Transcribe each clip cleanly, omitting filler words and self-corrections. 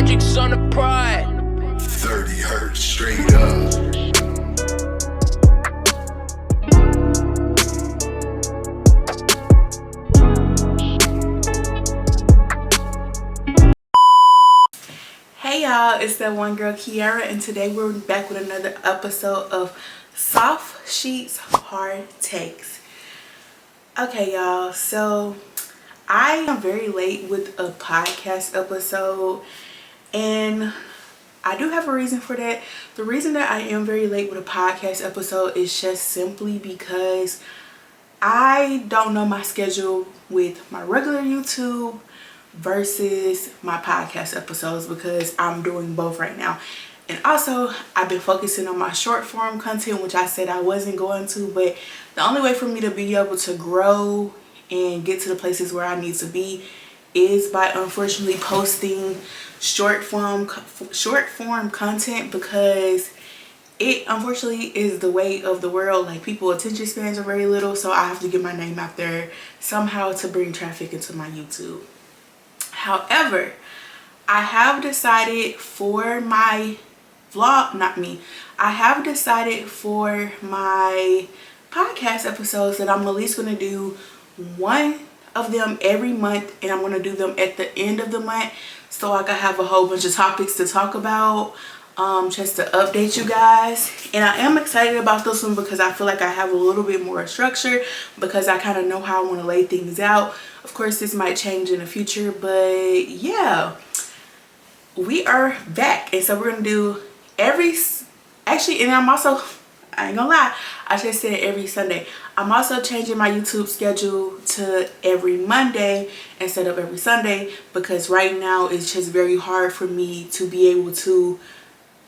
Magics on the pride. 30 hertz straight up. Hey y'all, it's that one girl Kiara, and today we're back with another episode of Soft Sheets Hard Takes. Okay y'all, so I am very late with a podcast episode, and I do have a reason for that. The reason that I am very late with a podcast episode is just simply because I don't know my schedule with my regular YouTube versus my podcast episodes, because I'm doing both right now. And also I've been focusing on my short form content, which I said I wasn't going to, but the only way for me to be able to grow and get to the places where I need to be is by unfortunately posting short form content, because it unfortunately is the way of the world. Like, people attention spans are very little, so I have to get my name out there somehow to bring traffic into my YouTube. However, I have decided for my vlog, I have decided for my podcast episodes that I'm at least going to do one of them every month, and I'm going to do them at the end of the month, so I can have a whole bunch of topics to talk about, just to update you guys. And I am excited about this one because I feel like I have a little bit more structure, because I kind of know how I want to lay things out. Of course, this might change in the future, but yeah, we are back. And so we're gonna do and I'm also, I ain't gonna lie, I just said every Sunday. I'm also changing my YouTube schedule to every Monday instead of every Sunday, because right now it's just very hard for me to be able to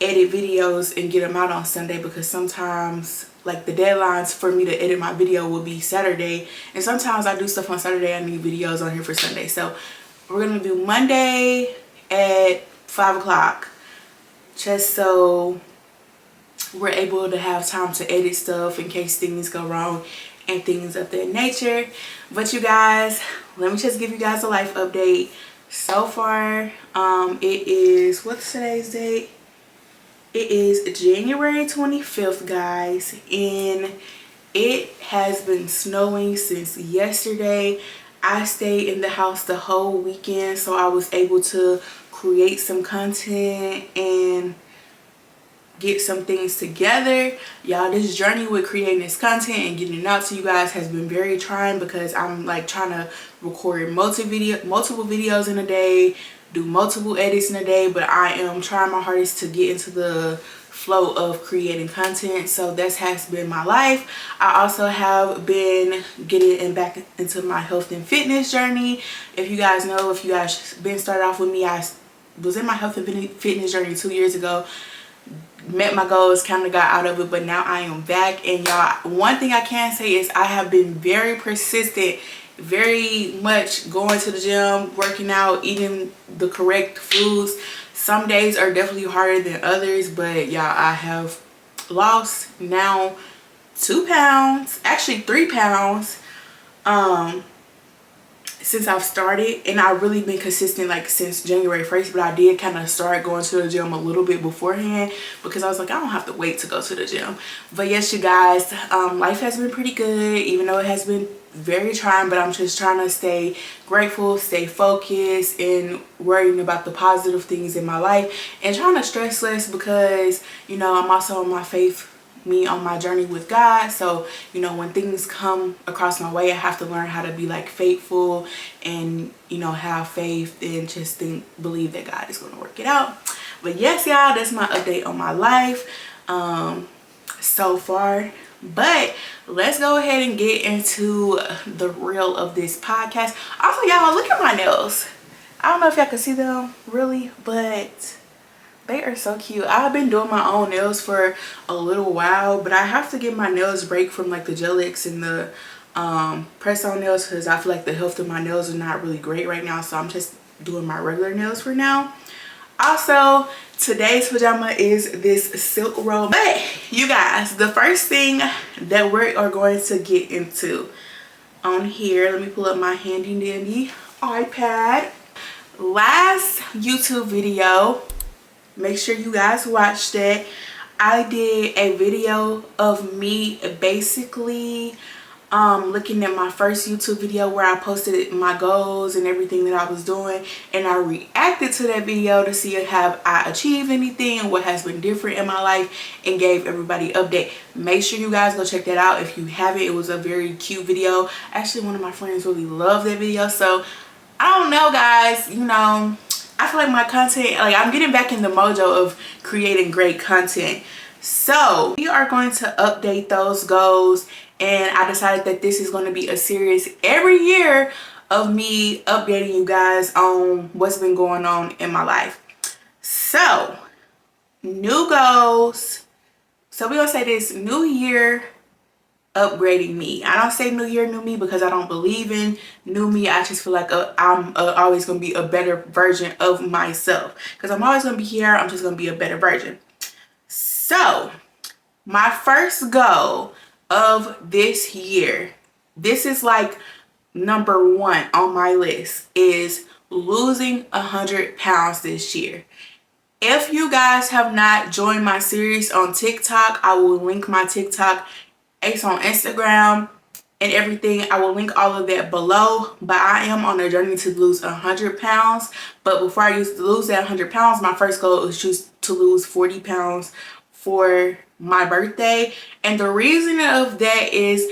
edit videos and get them out on Sunday, because sometimes, like, the deadlines for me to edit my video will be Saturday, and sometimes I do stuff on Saturday. I need videos on here for Sunday. So we're gonna do Monday at 5 o'clock, just so we're able to have time to edit stuff in case things go wrong and things of that nature. But you guys, let me just give you guys a life update. So far, it is, what's today's date? It is January 25th, guys, and it has been snowing since yesterday. I stayed in the house the whole weekend, so I was able to create some content and get some things together. Y'all, this journey with creating this content and getting it out to you guys has been very trying, because I'm like trying to record multiple videos in a day, do multiple edits in a day, but I am trying my hardest to get into the flow of creating content. So this has been my life. I also have been getting back into my health and fitness journey. If you guys know, if you guys been started off with me, I was in my health and fitness journey 2 years ago. Met my goals, kind of got out of it, but now I am back. And y'all, one thing I can say is I have been very persistent, very much going to the gym, working out, eating the correct foods. Some days are definitely harder than others, but y'all, I have lost now 2 pounds, actually 3 pounds, since I've started. And I've really been consistent like since January 1st, but I did kind of start going to the gym a little bit beforehand, because I was like, I don't have to wait to go to the gym. But yes, you guys, life has been pretty good, even though it has been very trying, but I'm just trying to stay grateful, stay focused, and worrying about the positive things in my life, and trying to stress less, because, you know, I'm also on my journey with God. So, you know, when things come across my way, I have to learn how to be like faithful and, you know, have faith and just believe that God is going to work it out. But yes, y'all, that's my update on my life so far. But let's go ahead and get into the real of this podcast. Also, y'all, look at my nails. I don't know if y'all can see them really, but they are so cute. I've been doing my own nails for a little while, but I have to get my nails break from like the gel X and the press on nails, because I feel like the health of my nails are not really great right now. So I'm just doing my regular nails for now. Also, today's pajama is this silk robe. But you guys, the first thing that we are going to get into on here, let me pull up my handy dandy iPad. last YouTube video, make sure you guys watched it. I did a video of me basically looking at my first YouTube video where I posted my goals and everything that I was doing, and I reacted to that video to see if have I achieved anything and what has been different in my life, and gave everybody an update. Make sure you guys go check that out if you haven't. It was a very cute video. Actually, one of my friends really loved that video, so I don't know, guys, you know, I feel like my content, like I'm getting back in the mojo of creating great content. So we are going to update those goals, and I decided that this is going to be a series every year of me updating you guys on what's been going on in my life. So new goals. So we're gonna say this: new year, upgrading me. I don't say new year, new me because I don't believe in new me. I just feel like I'm always gonna be a better version of myself, because I'm always gonna be here. I'm just gonna be a better version. So my first goal of this year, this is like number one on my list, is losing 100 pounds this year. If you guys have not joined my series on TikTok, I will link my TikTok. It's on Instagram and everything. I will link all of that below. But I am on a journey to lose 100 pounds. But before I used to lose that 100 pounds, my first goal was just to lose 40 pounds for my birthday. And the reason of that is,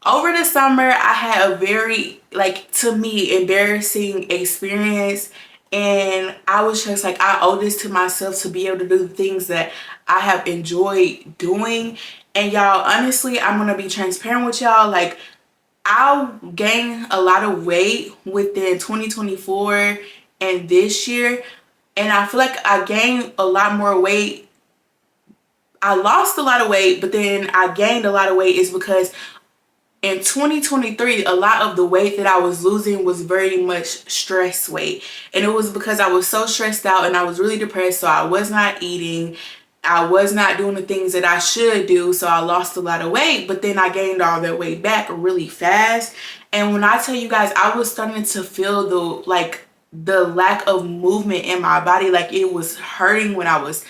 over the summer I had a very, like, to me, embarrassing experience, and I was just like, I owe this to myself to be able to do the things that I have enjoyed doing. And y'all, honestly, I'm gonna be transparent with y'all, like, I gained a lot of weight within 2024 and this year, and I feel like I gained a lot more weight. I lost a lot of weight, but then I gained a lot of weight is because in 2023, a lot of the weight that I was losing was very much stress weight. And it was because I was so stressed out and I was really depressed, so I was not eating. I was not doing the things that I should do, so I lost a lot of weight, but then I gained all that weight back really fast. And when I tell you guys, I was starting to feel the lack of movement in my body. Like, it was hurting when I was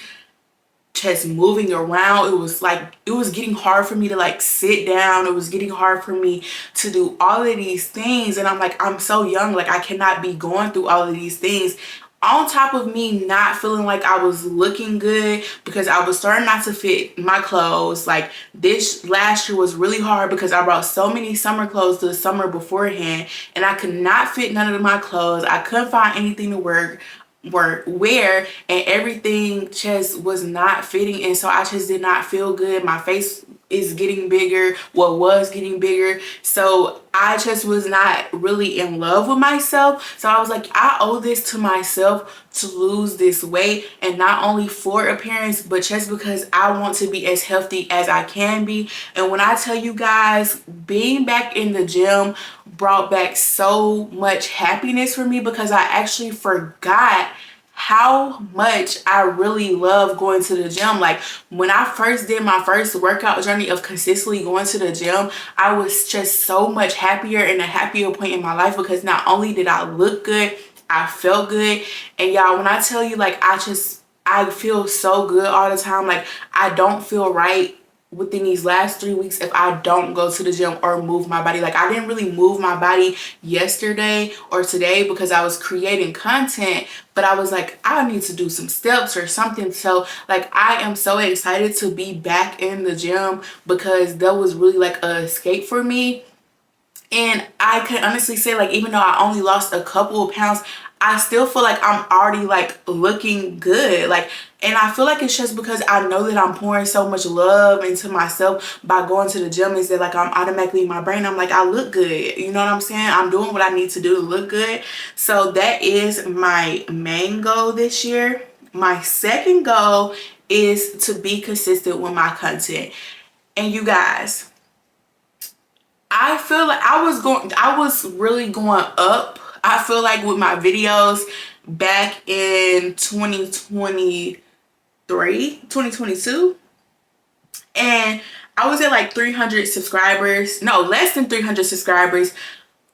just moving around. It was like, it was getting hard for me to like sit down. It was getting hard for me to do all of these things, and I'm like, I'm so young, like I cannot be going through all of these things, on top of me not feeling like I was looking good, because I was starting not to fit my clothes. Like, this last year was really hard because I brought so many summer clothes to the summer beforehand, and I could not fit none of my clothes. I couldn't find anything to wear, and everything just was not fitting, and so I just did not feel good. My face is getting bigger, was getting bigger, so I just was not really in love with myself. So I was like, I owe this to myself to lose this weight, and not only for appearance, but just because I want to be as healthy as I can be. And when I tell you guys, being back in the gym brought back so much happiness for me, because I actually forgot how much I really love going to the gym. Like, when I first did my first workout journey of consistently going to the gym, I was just so much happier, in a happier point in my life, because not only did I look good, I felt good. And y'all, when I tell you, like, I feel so good all the time. Like, I don't feel right within these last 3 weeks if I don't go to the gym or move my body. Like, I didn't really move my body yesterday or today because I was creating content, but I was like, I need to do some steps or something. So like, I am so excited to be back in the gym, because that was really like a escape for me. And I can honestly say, like, even though I only lost a couple of pounds, I still feel like I'm already like looking good. Like, and I feel like it's just because I know that I'm pouring so much love into myself by going to the gym, is that like, I'm automatically in my brain, I'm like, I look good. You know what I'm saying? I'm doing what I need to do to look good. So that is my main goal this year. My second goal is to be consistent with my content. And you guys, I feel like I was really going up, I feel like, with my videos back in 2022, and I was at like 300 subscribers, no, less than 300 subscribers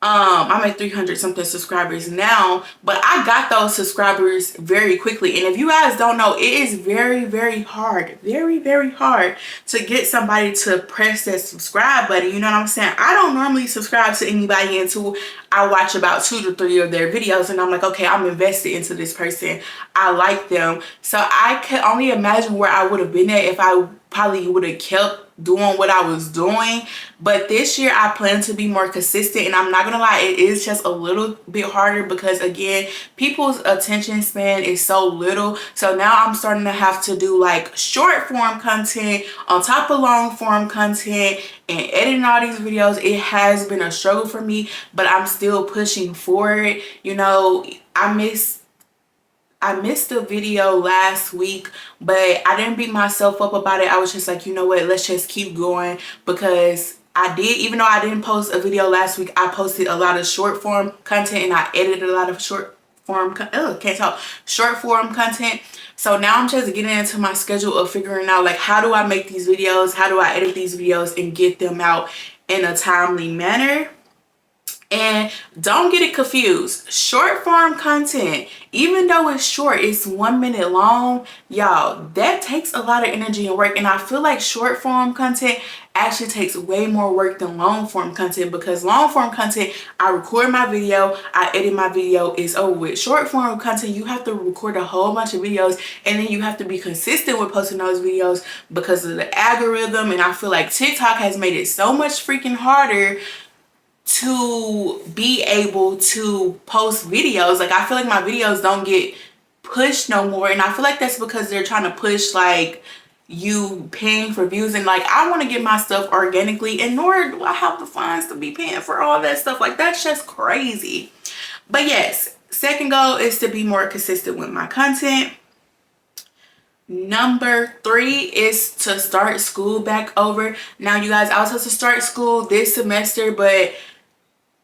I'm at 300 something subscribers now, but I got those subscribers very quickly. And if you guys don't know, it is very, very hard, very, very hard to get somebody to press that subscribe button. You know what I'm saying? I don't normally subscribe to anybody until I watch about 2 to 3 of their videos and I'm like, okay, I'm invested into this person. I like them. So I can only imagine where I would have been at if I probably would have kept doing what I was doing. But this year I plan to be more consistent, and I'm not gonna lie, it is just a little bit harder because again, people's attention span is so little. So now I'm starting to have to do like short form content on top of long form content and editing all these videos. It has been a struggle for me, but I'm still pushing forward. You know, I missed a video last week, but I didn't beat myself up about it. I was just like, you know what, let's just keep going, because I did, even though I didn't post a video last week, I posted a lot of short form content and I edited a lot of short form content. So now I'm just getting into my schedule of figuring out like, how do I make these videos? How do I edit these videos and get them out in a timely manner? And don't get it confused. Short form content, even though it's short, it's 1 minute long, y'all, that takes a lot of energy and work. And I feel like short form content actually takes way more work than long form content, because long form content, I record my video, I edit my video, it's over with. Short form content, you have to record a whole bunch of videos and then you have to be consistent with posting those videos because of the algorithm. And I feel like TikTok has made it so much freaking harder to be able to post videos. Like, I feel like my videos don't get pushed no more, and I feel like that's because they're trying to push like you paying for views, and like I want to get my stuff organically, and nor do I have the funds to be paying for all that stuff. Like, that's just crazy. But yes, second goal is to be more consistent with my content. Number 3 is to start school back over. Now you guys, I was supposed to start school this semester, but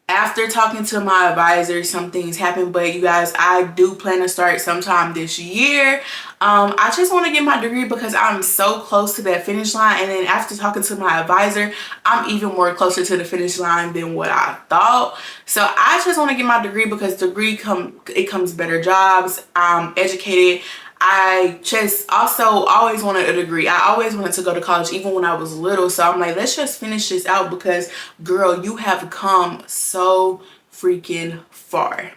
after talking to my advisor, some things happened. But you guys, I do plan to start sometime this year. I just want to get my degree because I'm so close to that finish line. And then after talking to my advisor, I'm even more closer to the finish line than what I thought. So I just want to get my degree because it comes better jobs. I'm educated. I just also always wanted a degree. I always wanted to go to college even when I was little. So I'm like, let's just finish this out because, girl, you have come so freaking far.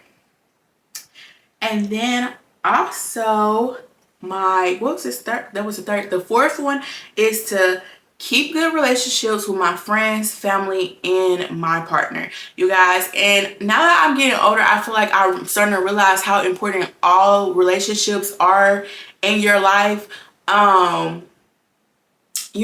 And then also the fourth one is to keep good relationships with my friends, family, and my partner. You guys, and now that I'm getting older, I feel like I'm starting to realize how important all relationships are in your life. You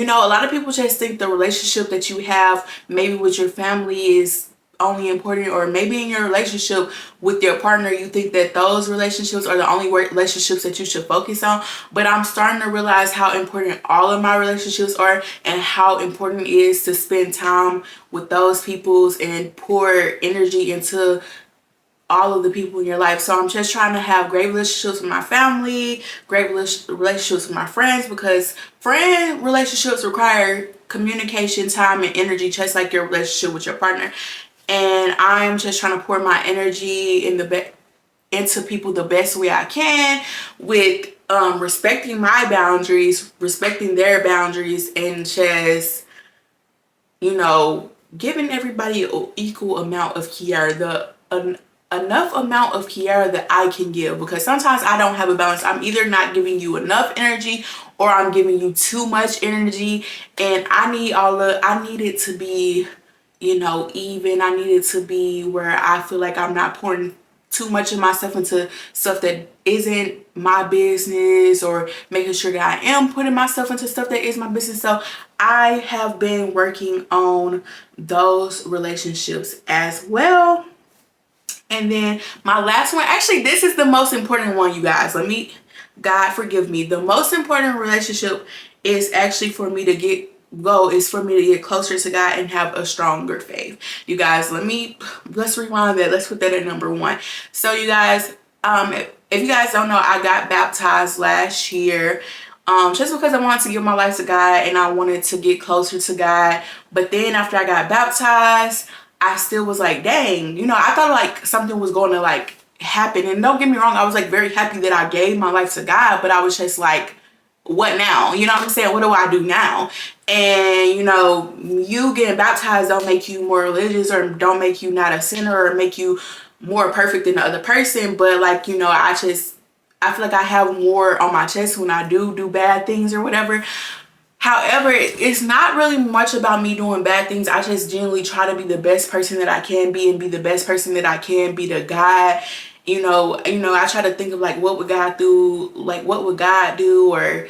know, a lot of people just think the relationship that you have maybe with your family is only important, or maybe in your relationship with your partner you think that those relationships are the only relationships that you should focus on. But I'm starting to realize how important all of my relationships are, and how important it is to spend time with those peoples and pour energy into all of the people in your life. So I'm just trying to have great relationships with my family, great relationships with my friends, because friend relationships require communication, time, and energy, just like your relationship with your partner. And I'm just trying to pour my energy into people the best way I can, with respecting my boundaries, respecting their boundaries, and just, you know, giving everybody an equal amount of care, enough amount of care that I can give, because sometimes I don't have a balance. I'm either not giving you enough energy or I'm giving you too much energy, and I need it to be, you know, even. I need it to be where I feel like I'm not pouring too much of myself into stuff that isn't my business, or making sure that I am putting myself into stuff that is my business. So I have been working on those relationships as well. And then my last one, actually this is the most important one, you guys. God forgive me. The most important relationship is actually for me to get closer to God and have a stronger faith. You guys, let's rewind that. Let's put that at number 1. So you guys, if you guys don't know, I got baptized last year. Just because I wanted to give my life to God and I wanted to get closer to God. But then after I got baptized, I still was like, dang, you know, I thought like something was going to like happen. And don't get me wrong, I was like very happy that I gave my life to God, but I was just like, what now? You know what I'm saying? What do I do now? And you know, you getting baptized don't make you more religious or don't make you not a sinner or make you more perfect than the other person. But like, you know, I feel like I have more on my chest when I do bad things or whatever. However, it's not really much about me doing bad things. I just genuinely try to be the best person that I can be and be the best person that I can be to God. You know, I try to think of like what would God do, like what would God do, or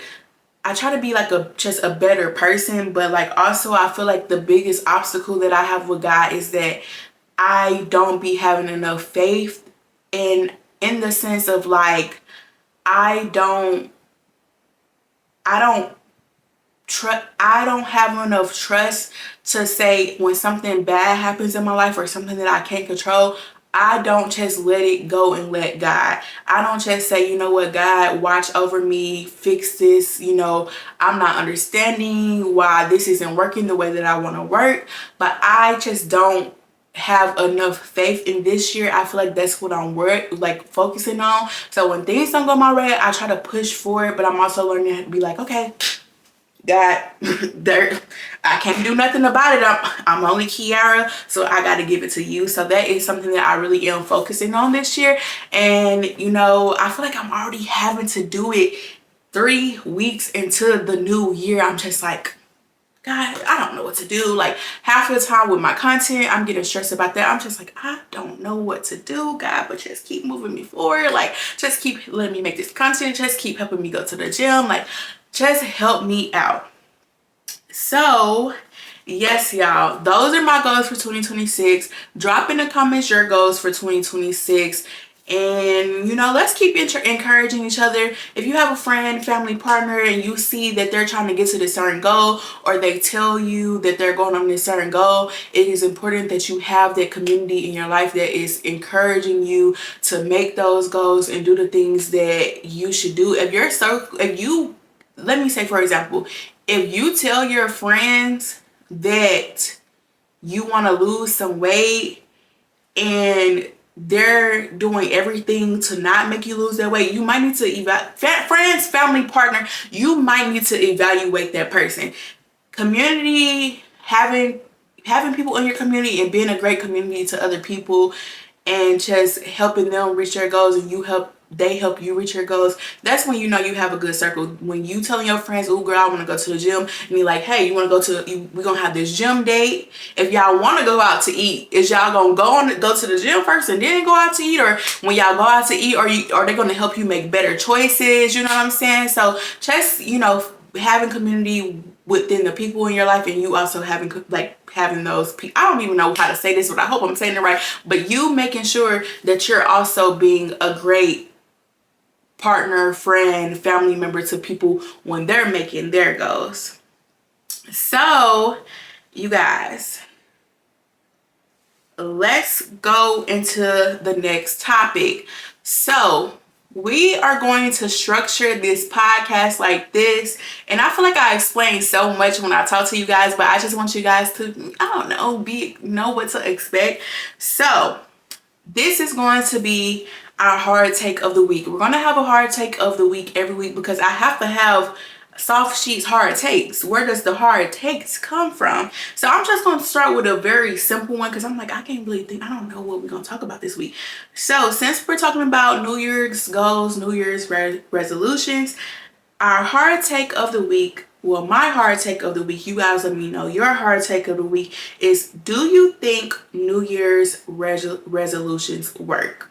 I try to be like just a better person. But like also I feel like the biggest obstacle that I have with God is that I don't be having enough faith in the sense of like I don't I don't have enough trust to say when something bad happens in my life or something that I can't control, I don't just let it go and let God. I don't just say, you know what, God, watch over me, fix this. You know, I'm not understanding why this isn't working the way that I want to work, but I just don't have enough faith in this year. I feel like that's what I'm like focusing on. So when things don't go my way, I try to push for it, but I'm also learning to be like, okay, God, I can't do nothing about it. I'm only Kiara, so I got to give it to you. So that is something that I really am focusing on this year. And you know, I feel like I'm already having to do it 3 weeks into the new year. I'm just like, God, I don't know what to do. Like half of the time with my content, I'm getting stressed about that. I'm just like, I don't know what to do, God, but just keep moving me forward. Like just keep letting me make this content. Just keep helping me go to the gym. Like just help me out. So yes, y'all, those are my goals for 2026. Drop in the comments your goals for 2026. And you know, let's keep encouraging each other. If you have a friend, family, partner, and you see that they're trying to get to this certain goal, or they tell you that they're going on this certain goal, it is important that you have that community in your life that is encouraging you to make those goals and do the things that you should do. Let me say, for example, if you tell your friends that you want to lose some weight and they're doing everything to not make you lose that weight, you might need to friends, family, partner, you might need to evaluate that person. Community, having people in your community and being a great community to other people and just helping them reach their goals, and they help you reach your goals. That's when you know you have a good circle. When you telling your friends, oh girl, I want to go to the gym, and you're like, hey, you want to go we're gonna have this gym date. If y'all want to go out to eat, is y'all gonna go to the gym first and then go out to eat? Or when y'all go out to eat, are they gonna help you make better choices? You know what I'm saying? So just, you know, having community within the people in your life, and you also having those people. I don't even know how to say this, but I hope I'm saying it right. But you making sure that you're also being a great partner, friend, family member to people when they're making their goals. So you guys, let's go into the next topic. So we are going to structure this podcast like this, and I feel like I explained so much when I talk to you guys, but I just want you guys to, I don't know, know what to expect. So this is going to be our hard take of the week. We're going to have a hard take of the week every week because I have to have soft sheets hard takes. Where does the hard takes come from? So I'm just going to start with a very simple one because I'm like, I can't really think, I don't know what we're going to talk about this week. So since we're talking about New Year's goals, New Year's resolutions, our hard take of the week, well, my hard take of the week, you guys let me know your hard take of the week is, do you think New Year's resolutions work?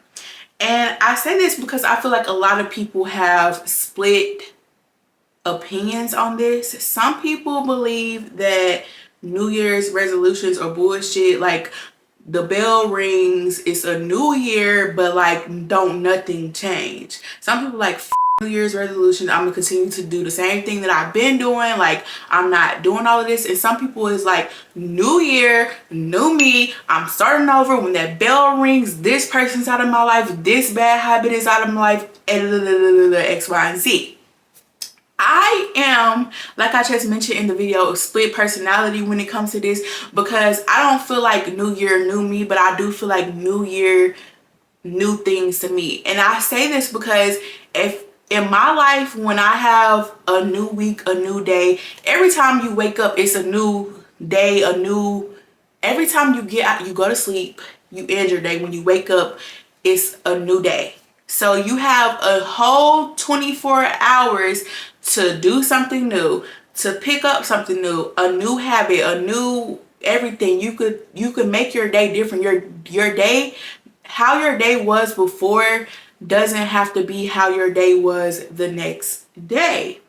And I say this because I feel like a lot of people have split opinions on this. Some people believe that New Year's resolutions are bullshit. Like the bell rings, it's a new year, but like don't nothing change. Some people like New Year's resolution, I'm gonna continue to do the same thing that I've been doing. Like I'm not doing all of this. And some people is like, new year, new me, I'm starting over. When that bell rings, this person's out of my life, this bad habit is out of my life, and X, Y, and Z. I am, like I just mentioned in the video, a split personality when it comes to this, because I don't feel like new year, new me, but I do feel like new year, new things to me. And I say this because if in my life, when I have a new week, a new day, every time you wake up, it's a new day, every time you get out, you go to sleep, you end your day. When you wake up, it's a new day. So you have a whole 24 hours to do something new, to pick up something new, a new habit, a new everything. You could make your day different. Your day, how your day was before, doesn't have to be how your day was the next day.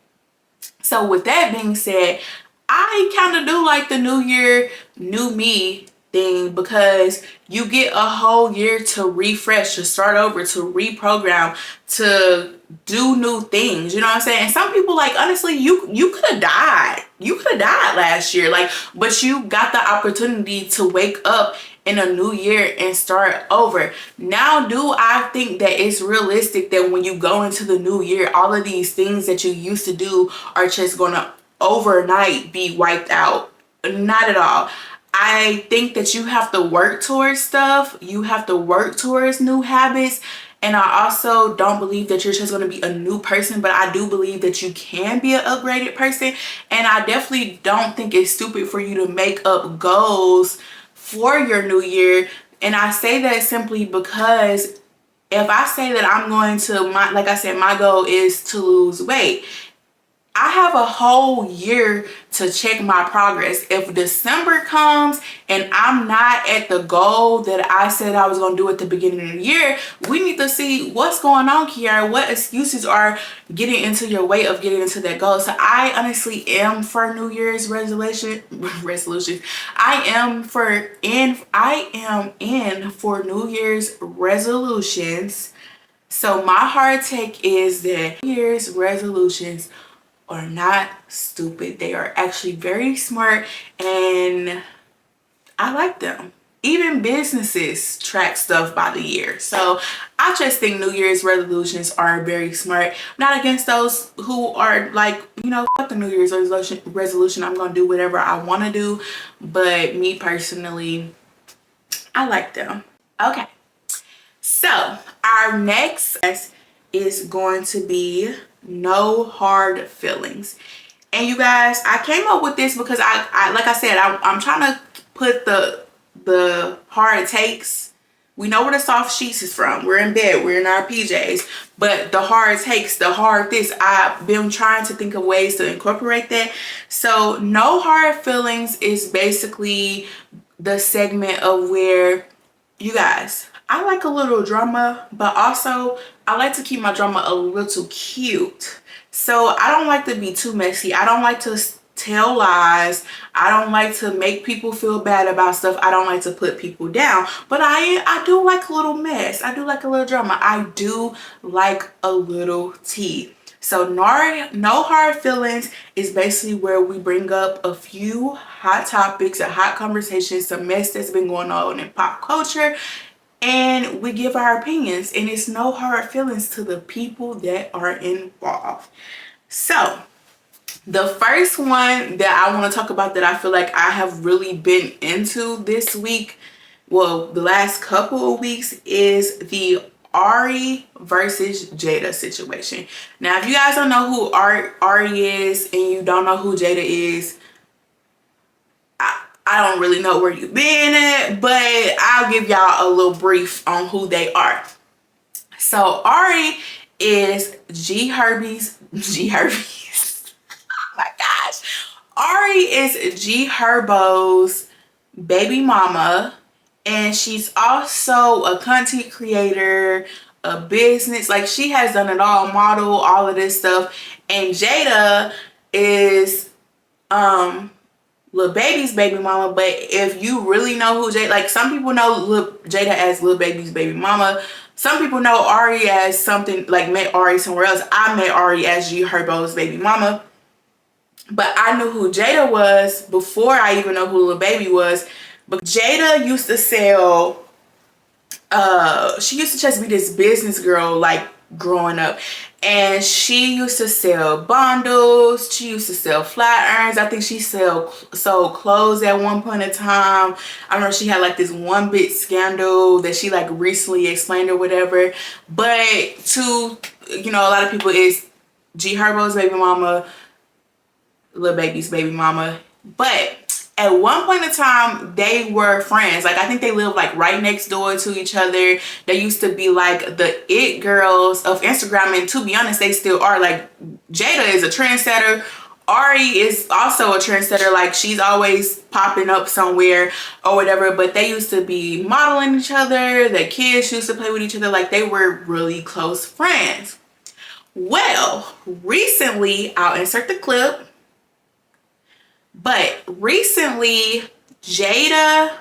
So with that being said, I kind of do like the new year, new me thing, because you get a whole year to refresh, to start over, to reprogram, to do new things. You know what I'm saying? And some people, like, honestly, you could have died. You could have died last year, like, but you got the opportunity to wake up in a new year and start over. Now, do I think that it's realistic that when you go into the new year, all of these things that you used to do are just gonna overnight be wiped out? Not at all. I think that you have to work towards stuff. You have to work towards new habits. And I also don't believe that you're just going to be a new person, but I do believe that you can be an upgraded person. And I definitely don't think it's stupid for you to make up goals for your new year. And I say that simply because if I say that I'm going to, like I said, my goal is to lose weight, I have a whole year to check my progress. If December comes and I'm not at the goal that I said I was going to do at the beginning of the year, we need to see what's going on, Kiara. What excuses are getting into your way of getting into that goal? So I honestly am for New Year's resolutions. I am in for New Year's resolutions. So my hard take is that New Year's resolutions are not stupid. They are actually very smart, and I like them. Even businesses track stuff by the year. So I just think New Year's resolutions are very smart. I'm not against those who are like, fuck the New Year's resolution. I'm gonna do whatever I want to do. But me personally, I like them. Okay, so our next is going to be no hard feelings. And you guys, I came up with this because I like I said, I'm trying to put the hard takes. We know where the soft sheets is from. We're in bed, we're in our PJs, but the hard takes, the hard this, I've been trying to think of ways to incorporate that. So no hard feelings is basically the segment of where, you guys, I like a little drama, but also I like to keep my drama a little cute. So I don't like to be too messy. I don't like to tell lies. I don't like to make people feel bad about stuff. I don't like to put people down. But I do like a little mess. I do like a little drama. I do like a little tea. So no hard feelings is basically where we bring up a few hot topics, a hot conversation, some mess that's been going on in pop culture, and we give our opinions, and it's no hard feelings to the people that are involved. So the first one that I want to talk about that I feel like I have really been into this week, well, the last couple of weeks, is the Ari versus Jayda situation. Now, if you guys don't know who Ari is and you don't know who Jayda is, I don't really know where you've been at, but I'll give y'all a little brief on who they are. So Ari is G Herby's oh my gosh. Ari is G Herbo's baby mama, and she's also a content creator, a business, like she has done it all, model, all of this stuff. And Jayda is Lil Baby's baby mama. But if you really know who Jayda, like some people know Jayda as Lil Baby's baby mama. Some people know Ari as something, like met Ari somewhere else. I met Ari as G Herbo's baby mama. But I knew who Jayda was before I even know who Lil Baby was. But Jayda used to sell, she used to just be this business girl, like growing up. And she used to sell bundles. She used to sell flat irons. I think she sold clothes at one point in time. I remember she had like this one big scandal that she like recently explained or whatever. But to, you know, a lot of people, is G Herbo's baby mama, Lil Baby's baby mama. But at one point in time, they were friends. Like, I think they lived like right next door to each other. They used to be like the it girls of Instagram, and to be honest, they still are. Like, Jayda is a trendsetter. Ari is also a trendsetter. Like, she's always popping up somewhere or whatever. But they used to be modeling each other. Their kids used to play with each other. Like, they were really close friends. Well, recently, I'll insert the clip. But recently, Jayda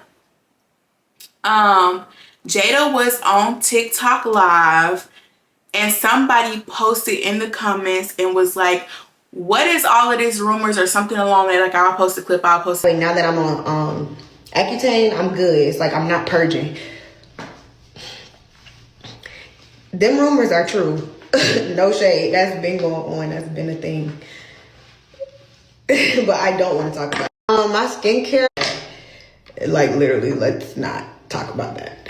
was on TikTok live, and somebody posted in the comments and was like, what is all of this rumors or something along that? Like, I'll post a clip, I'll post. Wait, now that I'm on Accutane, I'm good. It's like I'm not purging. Them rumors are true. No shade. That's been going on. That's been a thing. But I don't want to talk about it. My skincare, like, literally, let's not talk about that.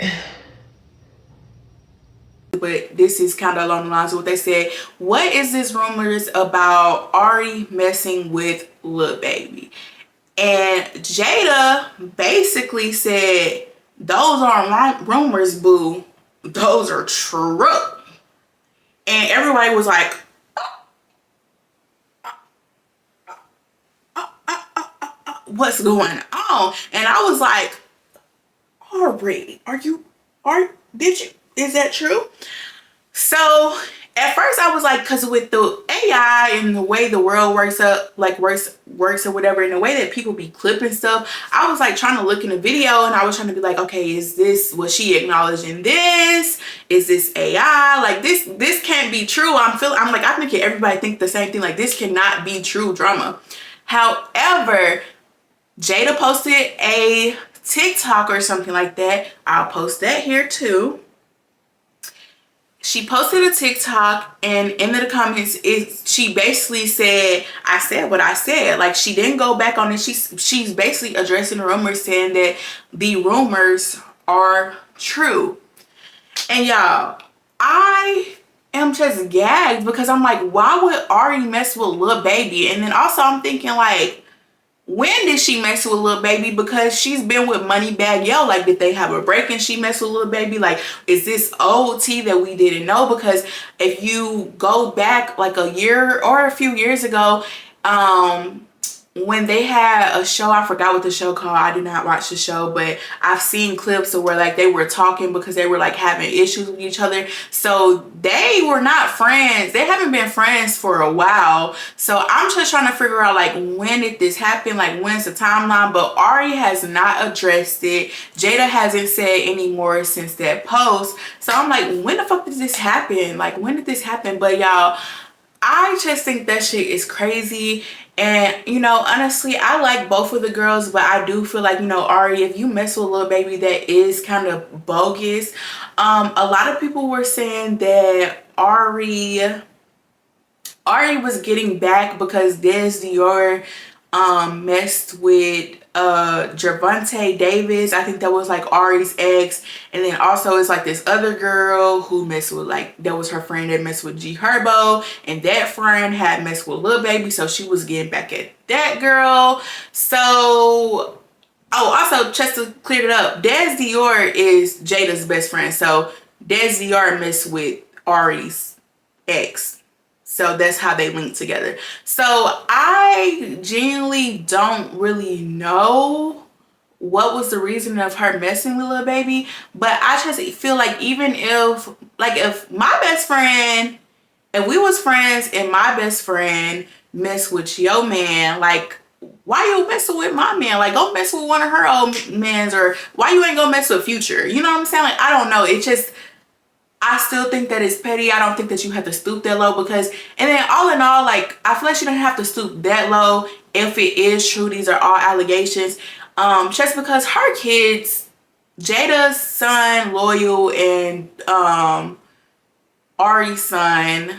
But this is kind of along the lines of what they said. What is this rumors about Ari messing with Lil Baby? And Jayda basically said, those aren't rumors, boo. Those are true. And everybody was like, what's going on? And I was like, Aubrey, is that true? So at first I was like, because with the AI and the way the world works or whatever, and the way that people be clipping stuff, I was like trying to look in the video, and I was trying to be like, okay, was she acknowledging this? Is this AI? Like, this can't be true. I think everybody think the same thing. Like, this cannot be true drama. However, Jayda posted a TikTok or something like that. I'll post that here too. She posted a TikTok, and in the comments, she basically said, I said what I said. Like, she didn't go back on it. She's basically addressing the rumors, saying that the rumors are true. And y'all, I am just gagged, because I'm like, why would Ari mess with Lil Baby? And then also I'm thinking, like, when did she mess with Lil Baby? Because she's been with Moneybagg Yo. Like, did they have a break and she messed with Lil Baby? Like, is this old tea that we didn't know? Because if you go back like a year or a few years ago, when they had a show, I forgot what the show called. I did not watch the show, but I've seen clips of where like they were talking because they were like having issues with each other. So they were not friends. They haven't been friends for a while. So I'm just trying to figure out, like, when did this happen? Like, when's the timeline? But Ari has not addressed it. Jayda hasn't said any more since that post. So I'm like, when the fuck did this happen? Like, when did this happen? But y'all, I just think that shit is crazy. And, you know, honestly, I like both of the girls, but I do feel like, you know, Ari, if you mess with Lil Baby, that is kind of bogus. A lot of people were saying that Ari was getting back because Des Dior messed with Gervonta Davis. I think that was like Ari's ex. And then also it's like this other girl who messed with, like, that was her friend that messed with G Herbo, and that friend had messed with Lil Baby, so she was getting back at that girl. So also, just to clear it up, Des Dior is Jayda's best friend. So Des Dior messed with Ari's ex. So that's how they link together. So I genuinely don't really know what was the reason of her messing with Lil Baby. But I just feel like, even if my best friend, if we was friends and my best friend messed with your man, like, why you messing with my man? Like, go mess with one of her old mans. Or why you ain't gonna mess with Future? You know what I'm saying? Like, I don't know. It just, I still think that it's petty. I don't think that you have to stoop that low, because, and then all in all, like, I feel like you don't have to stoop that low if it is true. These are all allegations. Just because her kids, Jayda's son, Loyal, and Ari's son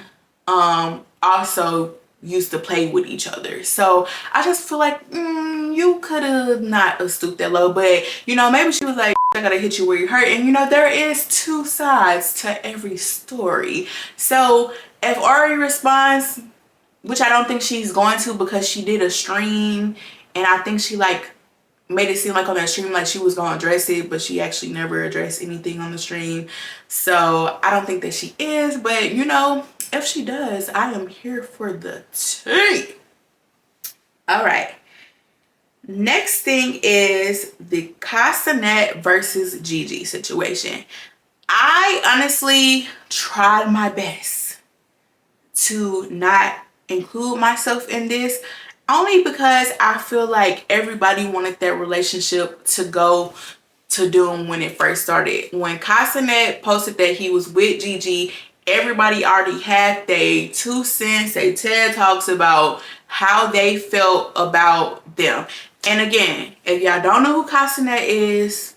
also used to play with each other. So I just feel like you could have not stooped that low, but you know, maybe she was like, I gotta hit you where you hurt. And you know, there is two sides to every story. So if Ari responds, which I don't think she's going to, because she did a stream and I think she like made it seem like on that stream like she was gonna address it, but she actually never addressed anything on the stream. So I don't think that she is, but you know, if she does, I am here for the tea. All right, next thing is the Cenat versus Gigi situation. I honestly tried my best to not include myself in this, only because I feel like everybody wanted that relationship to go to doom when it first started. When Cenat posted that he was with Gigi, everybody already had their 2 cents, their TED Talks about how they felt about them. And again, if y'all don't know who Cenat is,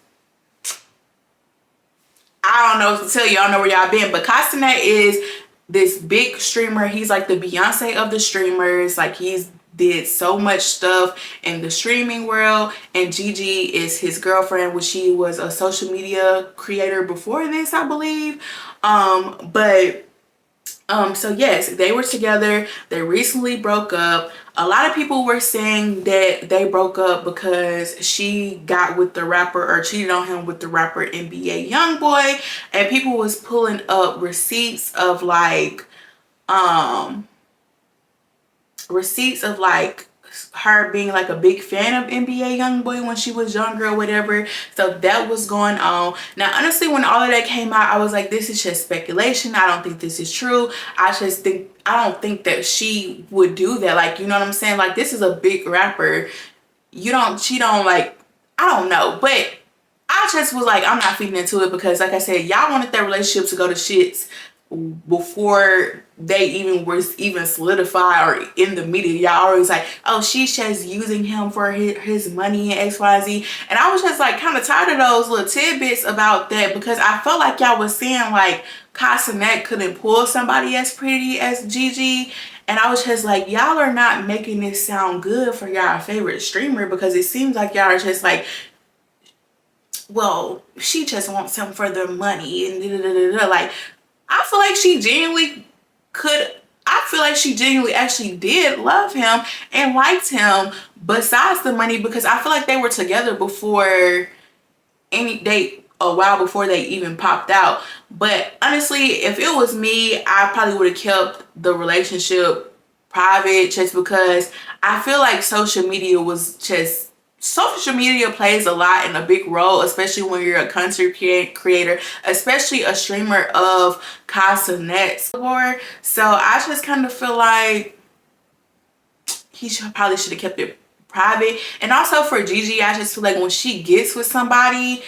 I don't know what to tell you. I don't know where y'all been, but Cenat is this big streamer. He's like the Beyonce of the streamers. Like, he's did so much stuff in the streaming world, and Gigi is his girlfriend, which she was a social media creator before this, I believe. So yes, they were together. They recently broke up. A lot of people were saying that they broke up because she got with the rapper, or cheated on him with the rapper NBA Youngboy, and people was pulling up receipts of like her being like a big fan of NBA Youngboy when she was younger or whatever. So that was going on. Now, honestly, when all of that came out, I was like, this is just speculation. I don't think this is true. I don't think that she would do that. Like, you know what I'm saying? Like, this is a big rapper. She don't like, I don't know. But I just was like, I'm not feeding into it, because like I said, y'all wanted that relationship to go to shits before they even solidified or in the media. Y'all always like, oh, she's just using him for his money and XYZ. And I was just like kind of tired of those little tidbits about that, because I felt like y'all was saying like Cenat couldn't pull somebody as pretty as Gigi. And I was just like, y'all are not making this sound good for y'all favorite streamer, because it seems like y'all are just like, well, she just wants him for the money and da, da, da, da. Like, I feel like she genuinely actually did love him and liked him besides the money, because I feel like they were together before a while before they even popped out. But honestly, if it was me, I probably would have kept the relationship private, just because I feel like social media plays a lot and a big role, especially when you're a content creator, especially a streamer of Cenat's. So I just kind of feel like he probably should have kept it private. And also for Gigi, I just feel like when she gets with somebody,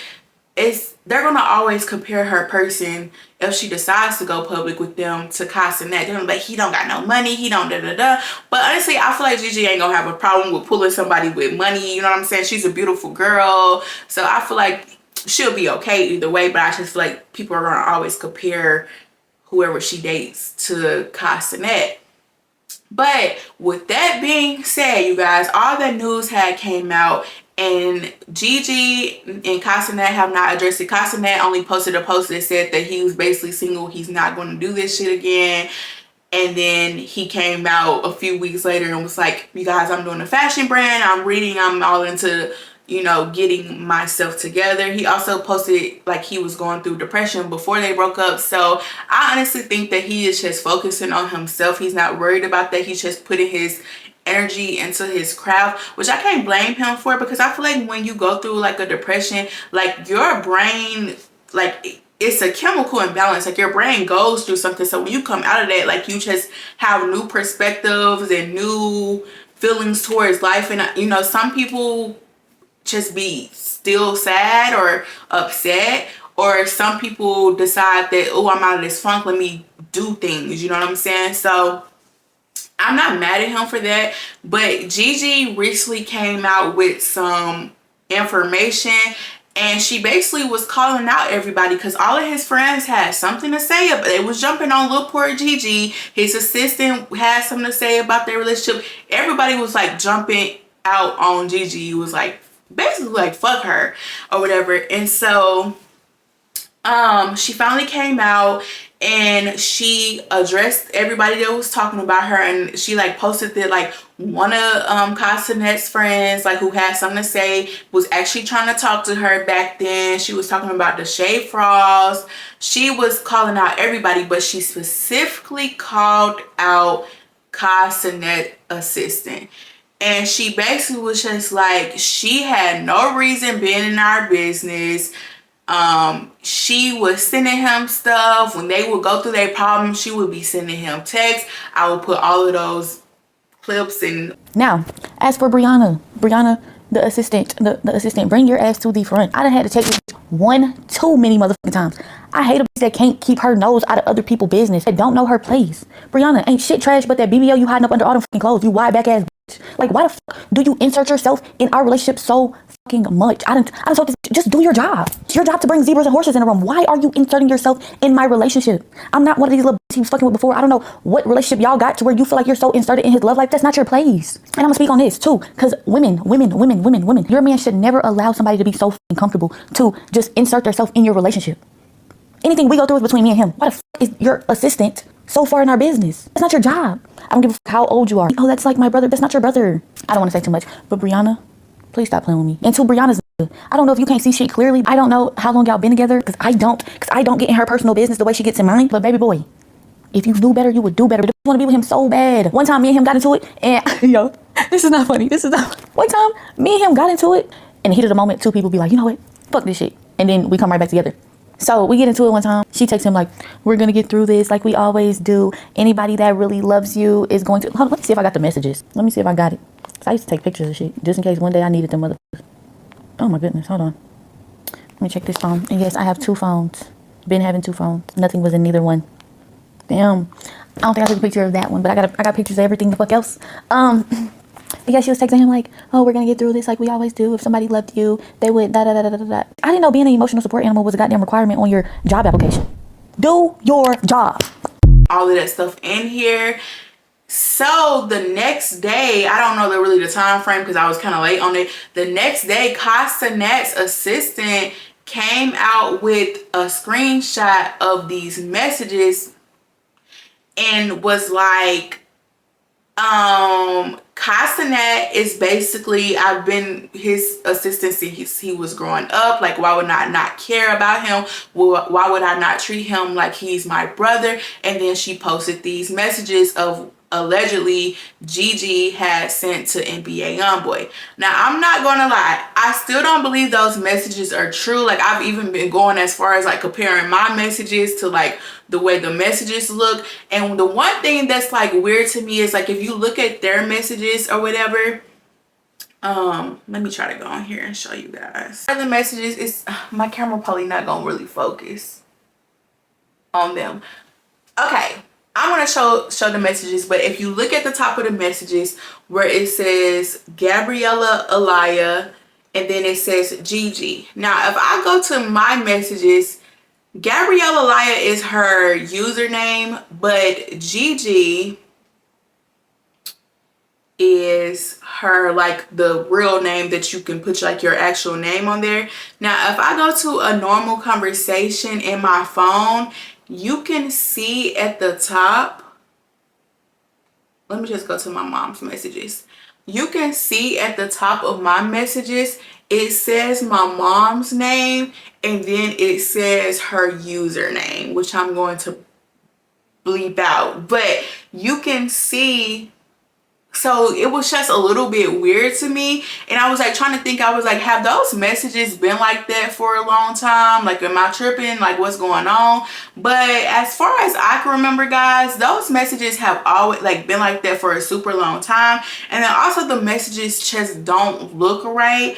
they're gonna always compare her person, if she decides to go public with them, to Cenat. They're gonna be like, he don't got no money, he don't da da da. But honestly, I feel like Gigi ain't gonna have a problem with pulling somebody with money. You know what I'm saying? She's a beautiful girl, so I feel like she'll be okay either way. But I just feel like people are gonna always compare whoever she dates to Cenat. But with that being said, you guys, all that news had came out, and Gigi and Cenat have not addressed it. Cenat only posted a post that said that he was basically single. He's not going to do this shit again. And then he came out a few weeks later and was like, you guys, I'm doing a fashion brand. I'm all into, you know, getting myself together. He also posted like he was going through depression before they broke up. So I honestly think that he is just focusing on himself. He's not worried about that. He's just putting his energy into his craft, which I can't blame him for, because I feel like when you go through like a depression, like your brain, like it's a chemical imbalance. Like your brain goes through something. So when you come out of that, like you just have new perspectives and new feelings towards life. And you know, some people just be still sad or upset, or some people decide that, oh, I'm out of this funk, let me do things, you know what I'm saying? So I'm not mad at him for that. But Gigi recently came out with some information, And she basically was calling out everybody because all of his friends had something to say. They was jumping on little poor Gigi. His assistant had something to say about their relationship. Everybody was like jumping out on Gigi. It was like basically like fuck her or whatever. And so she finally came out and she addressed everybody that was talking about her, and she like posted that like one of Cenat's friends, like who had something to say, was actually trying to talk to her back then. She was talking about the shade frogs. She was calling out everybody, but she specifically called out Cenat assistant. And she basically was just like, she had no reason being in our business. She was sending him stuff. When they would go through their problems, she would be sending him texts. I would put all of those clips in. Now, as for Brianna, the assistant, bring your ass to the front. I done had to take this one too many motherfucking times. I hate a bitch that can't keep her nose out of other people's business, that don't know her place. Brianna ain't shit trash but that BBL you hiding up under all them fucking clothes, you wide back ass bitch. Like, why the fuck do you insert yourself in our relationship so fucking much? I don't talk this. Just do your job. It's your job to bring zebras and horses in a room. Why are you inserting yourself in my relationship? I'm not one of these little bitches he was fucking with before. I don't know what relationship y'all got to where you feel like you're so inserted in his love life. That's not your place. And I'm gonna speak on this too, because women, your man should never allow somebody to be so fucking comfortable to just insert themselves in your relationship. Anything we go through is between me and him. Why the fuck is your assistant so far in our business? That's not your job. I don't give a fuck how old you are. Oh, that's like my brother. That's not your brother. I don't want to say too much, but Brianna, please stop playing with me. And to Brianna's, I don't know if you can't see shit clearly. I don't know how long y'all been together, because I don't get in her personal business the way she gets in mine. But baby boy, if you knew better, you would do better. I want to be with him so bad. One time me and him got into it, and yo, this is not funny. One time me and him got into it, and the heat of the moment, two people be like, you know what? Fuck this shit. And then we come right back together. So we get into it one time. She texts him like, we're going to get through this like we always do. Anybody that really loves you is going to... Hold on, let me see if I got the messages. Let me see if I got it. So I used to take pictures of shit just in case one day I needed them motherfuckers. Oh my goodness, hold on. Let me check this phone. And yes, I have two phones. Been having two phones. Nothing was in neither one. Damn. I don't think I took a picture of that one, but I got pictures of everything the fuck else. Yeah, she was texting him like, oh, we're gonna get through this like we always do. If somebody loved you, they would da da da da da da. I didn't know being an emotional support animal was a goddamn requirement on your job application. Do your job. All of that stuff in here. So the next day, I don't know really the time frame because I was kind of late on it. The next day, Cenat's assistant came out with a screenshot of these messages and was like, Cenat is basically, I've been his assistant since he was growing up. Like, why would I not care about him? Why would I not treat him like he's my brother? And then she posted these messages of allegedly Gigi had sent to NBA Youngboy. Now, I'm not gonna lie, I still don't believe those messages are true. Like, I've even been going as far as like comparing my messages to like the way the messages look. And the one thing that's like weird to me is like, if you look at their messages or whatever, let me try to go on here and show you guys. The messages is, my camera probably not gonna really focus on them. Okay, I'm gonna show the messages, but if you look at the top of the messages where it says Gabriella Alaya and then it says Gigi. Now, if I go to my messages, Gabriella Alaya is her username, but Gigi is her like the real name that you can put like your actual name on there. Now, if I go to a normal conversation in my phone, you can see at the top, let me just go to my mom's messages. You can see at the top of my messages, it says my mom's name and then it says her username, which I'm going to bleep out. But you can see, so it was just a little bit weird to me. And I was like trying to think, I was like, have those messages been like that for a long time? Like, am I tripping? Like, what's going on? But as far as I can remember, guys, those messages have always like been like that for a super long time. And then also the messages just don't look right.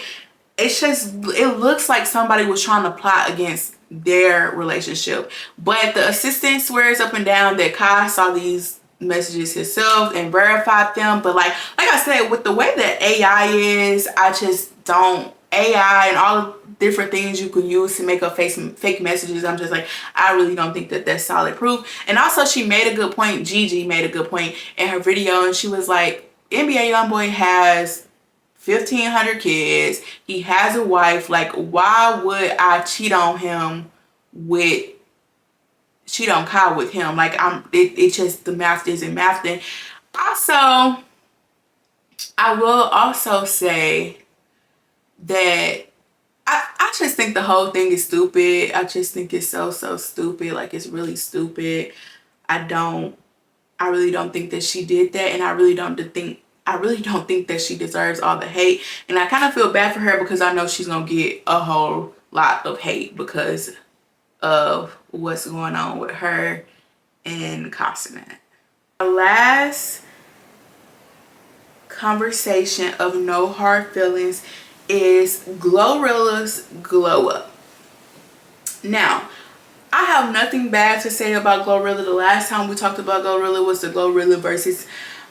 It's just, it looks like somebody was trying to plot against their relationship. But the assistant swears up and down that Kai saw these messages himself and verified them. But like I said, with the way that AI is, I just don't, AI and all of different things you can use to make up fake messages. I'm just like, I really don't think that that's solid proof. And also, she made a good point. Gigi made a good point in her video, and she was like, NBA YoungBoy has 1,500 kids. He has a wife. Like, why would I cheat on Kyle with him? Like, it just, the math isn't mathing. Also, I will also say that I just think the whole thing is stupid. I just think it's so stupid. Like, it's really stupid. I really don't think that she did that, and I really don't think that she deserves all the hate. And I kind of feel bad for her because I know she's gonna get a whole lot of hate because of what's going on with her and Cenat. The last conversation of no hard feelings is Glorilla's glow up. Now, I have nothing bad to say about Glorilla. The last time we talked about Glorilla was the Glorilla versus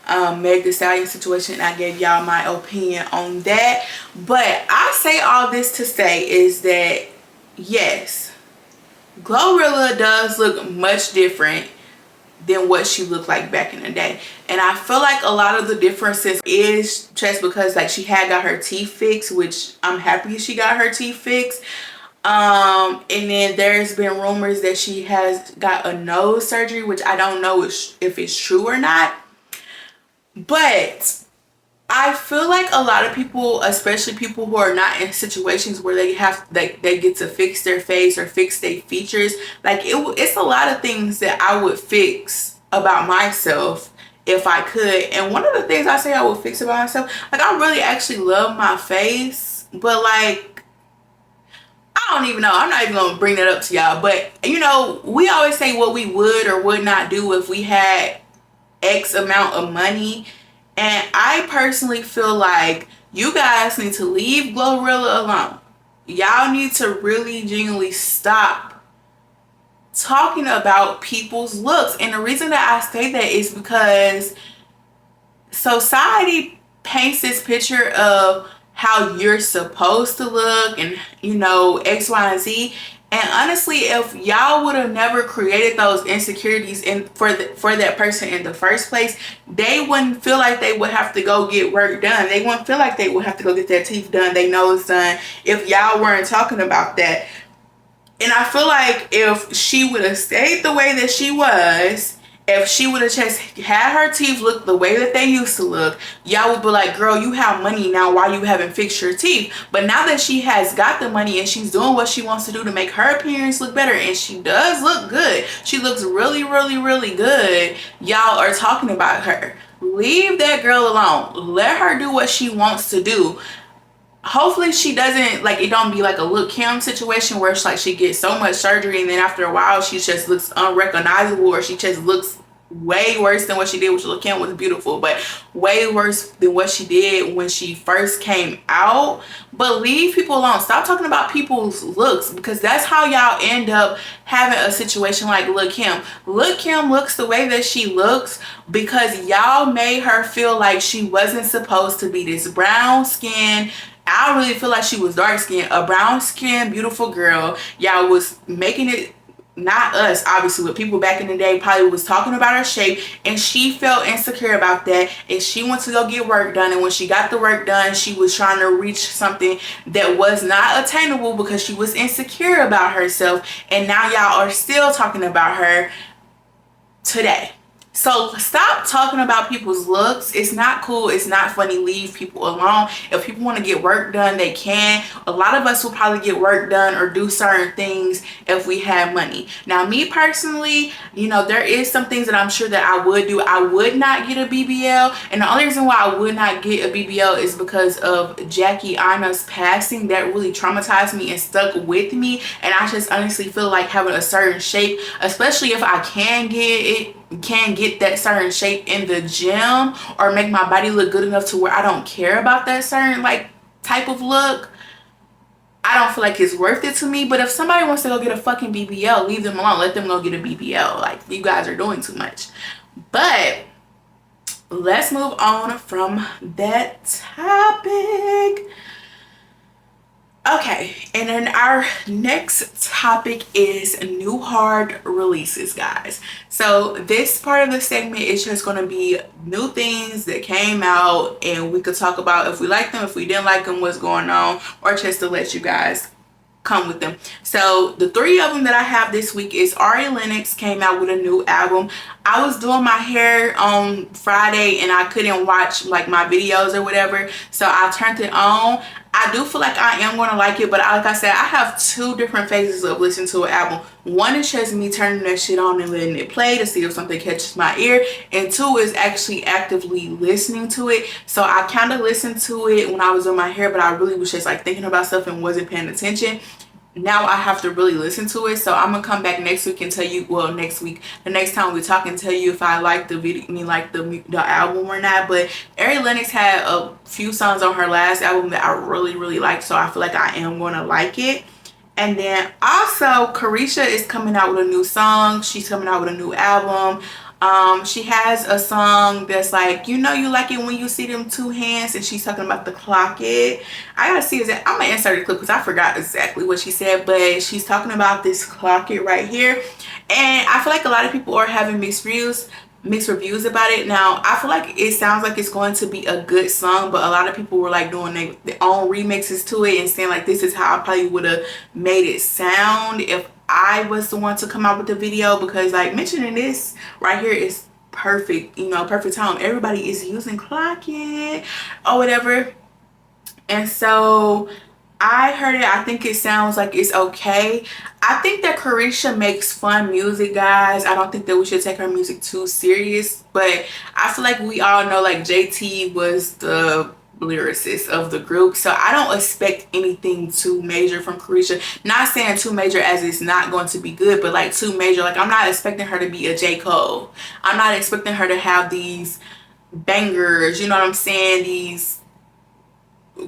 Meg Thee Stallion situation. I gave y'all my opinion on that. But I say all this to say is that, yes, Glorilla does look much different than what she looked like back in the day. And I feel like a lot of the differences is just because, like, she had got her teeth fixed, which I'm happy she got her teeth fixed. And then there's been rumors that she has got a nose surgery, which I don't know if it's true or not. But I feel like a lot of people, especially people who are not in situations where they get to fix their face or fix their features, like it's a lot of things that I would fix about myself if I could. And one of the things I say I would fix about myself, like, I really actually love my face, but like, I don't even know. I'm not even gonna bring that up to y'all. But you know, we always say what we would or would not do if we had X amount of money. And I personally feel like you guys need to leave Glorilla alone. Y'all need to really genuinely stop talking about people's looks. And the reason that I say that is because society paints this picture of how you're supposed to look and, you know, X, Y, and Z. And honestly, if y'all would have never created those insecurities for that person in the first place, they wouldn't feel like they would have to go get work done. They wouldn't feel like they would have to go get their teeth done, their nose done, if y'all weren't talking about that. And I feel like if she would have stayed the way that she was, if she would have just had her teeth look the way that they used to look, y'all would be like, girl, you have money now, why you haven't fixed your teeth? But now that she has got the money and she's doing what she wants to do to make her appearance look better, and she does look good, she looks really, really, really good, y'all are talking about her. Leave that girl alone. Let her do what she wants to do. Hopefully she doesn't, like, it don't be like a Lil' Kim situation where it's like she gets so much surgery and then after a while she just looks unrecognizable, or she just looks way worse than what she did, which Lil' Kim was beautiful, but way worse than what she did when she first came out. But leave people alone. Stop talking about people's looks, because that's how y'all end up having a situation like Lil' Kim. Lil' Kim looks the way that she looks because y'all made her feel like she wasn't supposed to be this brown skin. I don't really feel like she was dark skinned, a brown skinned beautiful girl. Y'all was making it, not us obviously, but people back in the day probably was talking about her shape, and she felt insecure about that, and she went to go get work done. And when she got the work done, she was trying to reach something that was not attainable because she was insecure about herself. And now y'all are still talking about her today. So stop talking about people's looks. It's not cool. It's not funny. Leave people alone. If people want to get work done, they can. A lot of us will probably get work done or do certain things if we have money. Now, me personally, you know, there is some things that I'm sure that I would do. I would not get a BBL. And the only reason why I would not get a BBL is because of Jackie Aina's passing. That really traumatized me and stuck with me. And I just honestly feel like having a certain shape, especially if I can get that certain shape in the gym or make my body look good enough to where I don't care about that certain like type of look, I don't feel like it's worth it to me. But if somebody wants to go get a fucking BBL, leave them alone. Let them go get a BBL. Like, you guys are doing too much. But let's move on from that topic. Okay, and then our next topic is new hard releases, guys. So this part of the segment is just going to be new things that came out, and we could talk about if we like them, if we didn't like them, what's going on, or just to let you guys come with them. So the three of them that I have this week is Lennox came out with a new album. I was doing my hair on Friday and I couldn't watch like my videos or whatever, so I turned it on. I do feel like I am going to like it, but like I said, I have two different phases of listening to an album. One is just me turning that shit on and letting it play to see if something catches my ear, and two is actually actively listening to it. So I kind of listened to it when I was doing my hair, but I really was just like thinking about stuff and wasn't paying attention. Now I have to really listen to it, so I'm gonna come back next week and tell you, well, next week, the next time we talk, and tell you if I like the video, like the album or not. But Lennox had a few songs on her last album that I really liked, so I feel like I am gonna like it. And then also Carisha is coming out with a new song. She's coming out with a new album. She has a song that's like, you know, you like it when you see them two hands, and she's talking about the clock it. I gotta see, is that I'm gonna insert the clip because I forgot exactly what she said, but she's talking about this clock it right here. And I feel like a lot of people are having mixed reviews about it. Now I feel like it sounds like it's going to be a good song, but a lot of people were like doing their own remixes to it and saying like, this is how I probably would have made it sound if I was the one to come out with the video, because like mentioning this right here is perfect, you know, perfect time. Everybody is using clock it or whatever. And so I heard it. I think it sounds like it's okay. I think that Carisha makes fun music, guys. I don't think that we should take her music too serious, but I feel like we all know like JT was the lyricist of the group, so I don't expect anything too major from Carisha. Not saying too major as it's not going to be good, but like too major, like I'm not expecting her to be a J. Cole. I'm not expecting her to have these bangers, you know what I'm saying, these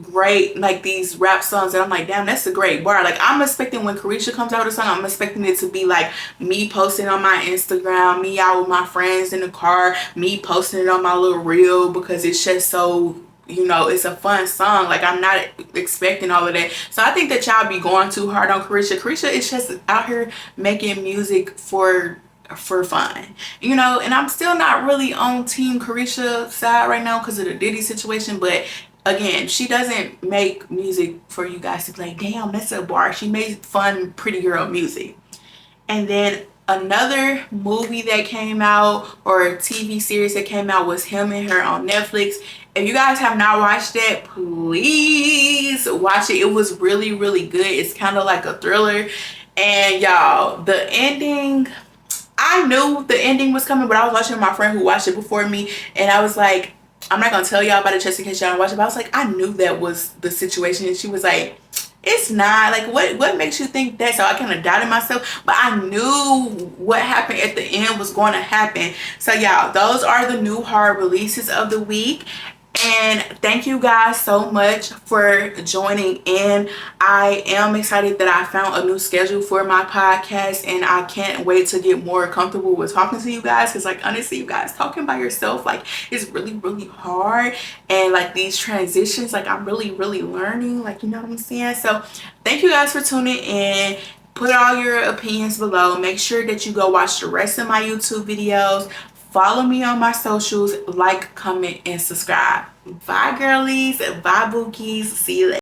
great like these rap songs that I'm like, damn, that's a great bar. Like I'm expecting when Carisha comes out with a song, I'm expecting it to be like me posting on my Instagram, me out with my friends in the car, me posting it on my little reel, because it's just so, you know, it's a fun song. Like I'm not expecting all of that. So I think that y'all be going too hard on Carisha. Carisha is just out here making music for fun, you know. And I'm still not really on team Carisha side right now because of the Diddy situation, but again, she doesn't make music for you guys to play, damn, that's a bar. She made fun pretty girl music. And then another movie that came out, or a TV series that came out, was Him and Her on Netflix. If you guys have not watched it, please watch it. It was really good. It's kind of like a thriller. And y'all, the ending, I knew the ending was coming, but I was watching my friend who watched it before me, and I was like, I'm not gonna tell y'all about it just in case y'all don't watch it, but I was like, I knew that was the situation. And she was like, it's not. Like, what makes you think that? So I kind of doubted myself, but I knew what happened at the end was going to happen. So y'all, those are the new hard releases of the week. And thank you guys so much for joining in. I am excited that I found a new schedule for my podcast, and I can't wait to get more comfortable with talking to you guys, because like honestly, you guys, talking by yourself like is really hard. And like these transitions, like I'm really learning, like, you know what I'm saying. So thank you guys for tuning in. Put all your opinions below. Make sure that you go watch the rest of my YouTube videos. Follow me on my socials, like, comment, and subscribe. Bye, girlies. Bye, bookies. See you later.